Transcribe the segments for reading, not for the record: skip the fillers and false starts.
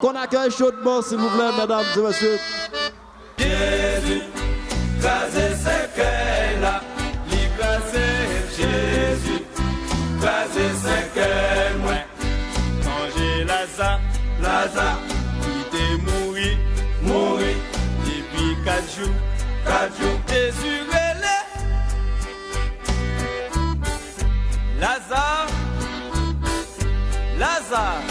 Qu'on accueille chaudement, s'il vous plaît, mesdames et messieurs. Jésus, crasé c'est qu'elle a, crasé Jésus, crasé c'est qu'elle moi. Manger Lazare, Lazare, qui t'est mouru, depuis 4 jours, Jésus relais. Lazare, Lazare.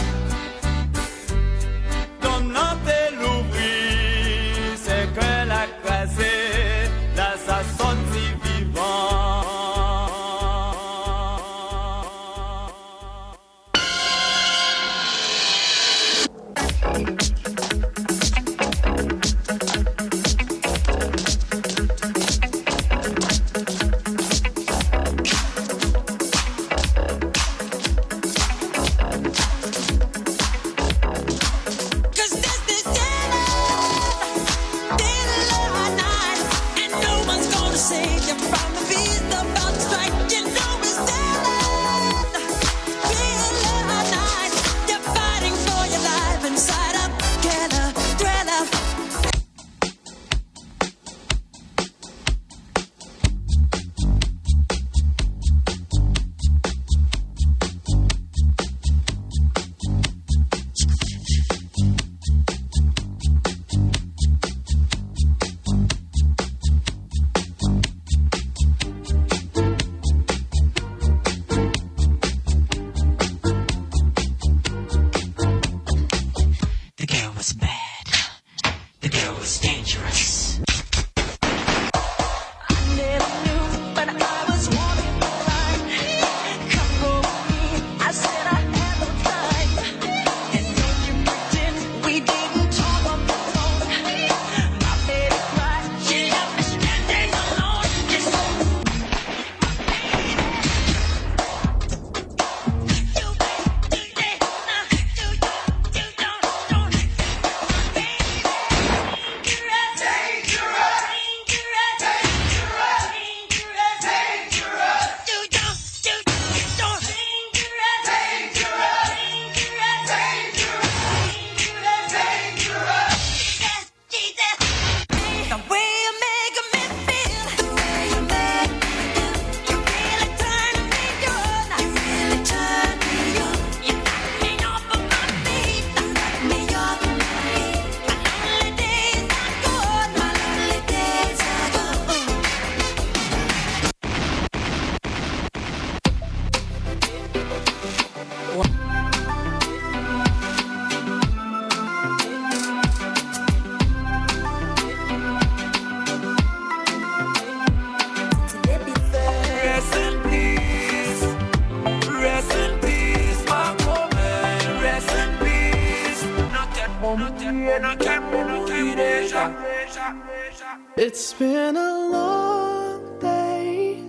It's been a long day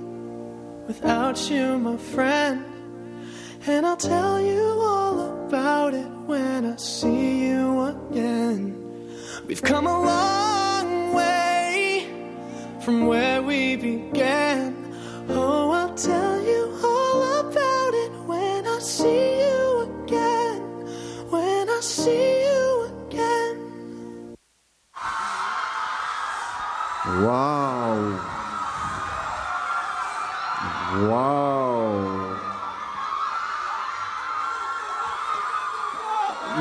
without you, my friend, and I'll tell you all about it when I see you again. We've come a long way from where we began. Oh, I'll tell you all about it when I see you again, when I see you again. Wow. Wow.